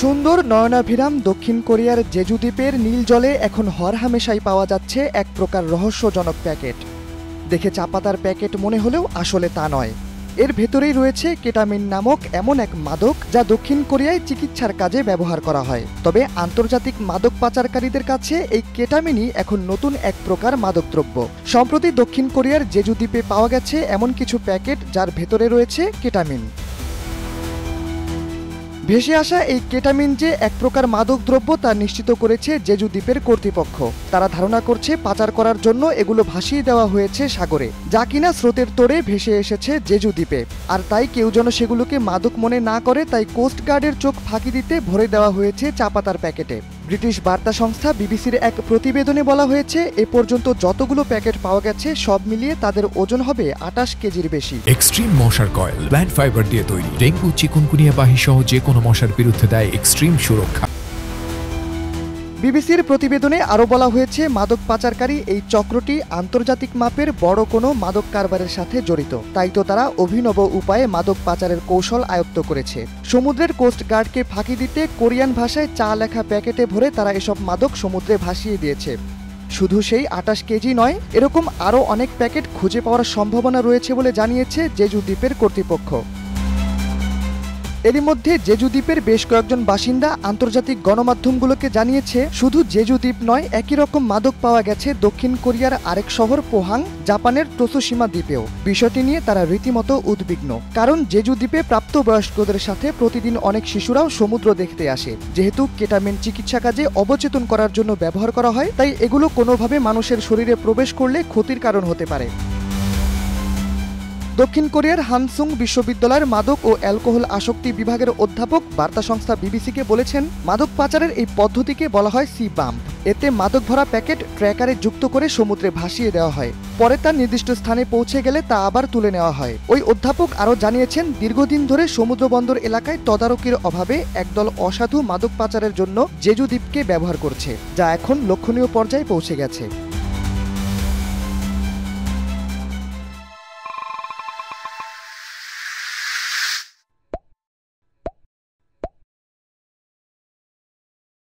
সুন্দর নয়নাভিরাম দক্ষিণ কোরিয়ার জেজু দ্বীপের নীল জলে এখন হরহামেশাই পাওয়া যাচ্ছে এক প্রকার রহস্যজনক প্যাকেট। দেখে চাপাতার প্যাকেট মনে হলেও আসলে তা নয়। এর ভেতরেই রয়েছে কেটামিন নামক এমন এক মাদক যা দক্ষিণ কোরিয়ায় চিকিৎসার কাজে ব্যবহার করা হয়। তবে আন্তর্জাতিক মাদক পাচারকারীদের কাছে এই কেটামিনই এখন নতুন এক প্রকার মাদকদ্রব্য। সম্প্রতি দক্ষিণ কোরিয়ার জেজু দ্বীপে পাওয়া গেছে এমন কিছু প্যাকেট যার ভেতরে রয়েছে কেটামিন। ভেসে আসা এই কেটামিন যে এক প্রকার মাদকদ্রব্য তা নিশ্চিত করেছে জেজু দ্বীপের কর্তৃপক্ষ। তারা ধারণা করছে পাচার করার জন্য এগুলো ভাসিয়ে দেওয়া হয়েছে সাগরে, যা কিনা স্রোতের তোড়ে ভেসে এসেছে জেজু দ্বীপে। আর তাই কেউ যেন সেগুলোকে মাদক মনে না করে তাই কোস্টগার্ডের চোখ ফাঁকি দিতে ভরে দেওয়া হয়েছে চাপাতার প্যাকেটে। ব্রিটিশ বার্তা সংস্থা বিবিসির এক প্রতিবেদনে বলা হয়েছে এ পর্যন্ত যতগুলো প্যাকেট পাওয়া গেছে সব মিলিয়ে তাদের ওজন হবে 28 কেজির বেশি। এক্সট্রিম মশার কয়েল প্ল্যান্ট ফাইবার দিয়ে তৈরি, ডেঙ্গু চিকুনগুনিয়া বাহি সহ যে কোনো মশার বিরুদ্ধে দেয় এক্সট্রিম সুরক্ষা। বিবিসির প্রতিবেদনে আরও বলা হয়েছে মাদক পাচারকারী এই চক্রটি আন্তর্জাতিক মাপের বড় কোনো মাদক কারবারের সাথে জড়িত। তাই তো তারা অভিনব উপায়ে মাদক পাচারের কৌশল আয়ত্ত করেছে। সমুদ্রের কোস্টগার্ডকে ফাঁকি দিতে কোরিয়ান ভাষায় চা লেখা প্যাকেটে ভরে তারা এসব মাদক সমুদ্রে ভাসিয়ে দিয়েছে। শুধু সেই 28 কেজি নয়, এরকম আরও অনেক প্যাকেট খুঁজে পাওয়ার সম্ভাবনা রয়েছে বলে জানিয়েছে জেজু দ্বীপের কর্তৃপক্ষ। এরই মধ্যে জেজু দ্বীপের বেশ কয়েকজন বাসিন্দা আন্তর্জাতিক গণমাধ্যমগুলোকে জানিয়েছে শুধু জেজু দ্বীপ নয়, একই রকম মাদক পাওয়া গেছে দক্ষিণ কোরিয়ার আরেক শহর পোহাং, জাপানের তোসুশিমা দ্বীপেও। বিষয়টি নিয়ে তারা রীতিমতো উদ্বিগ্ন, কারণ জেজু দ্বীপে প্রাপ্তবয়স্কদের সাথে প্রতিদিন অনেক শিশুরাও সমুদ্র দেখতে আসে। যেহেতু কেটামিন চিকিৎসা কাজে অবচেতন করার জন্য ব্যবহার করা হয়, তাই এগুলো কোনোভাবে মানুষের শরীরে প্রবেশ করলে ক্ষতির কারণ হতে পারে। দক্ষিণ কোরিয়ার হানসুং বিশ্ববিদ্যালয়ের মাদক ও অ্যালকোহল আসক্তি বিভাগের অধ্যাপক বার্তা সংস্থা বিবিসিকে বলেছেন, মাদক পাচারের এই পদ্ধতিকে বলা হয় সি বাম্প। এতে মাদক ভরা প্যাকেট ট্র্যাকারে যুক্ত করে সমুদ্রে ভাসিয়ে দেওয়া হয়, পরে তা নির্দিষ্ট স্থানে পৌঁছে গেলে তা আবার তুলে নেওয়া হয়। ওই অধ্যাপক আরও জানিয়েছেন, দীর্ঘদিন ধরে সমুদ্রবন্দর এলাকায় তদারকির অভাবে একদল অসাধু মাদক পাচারের জন্য জেজু দ্বীপকে ব্যবহার করছে, যা এখন লক্ষণীয় পর্যায়ে পৌঁছে গেছে।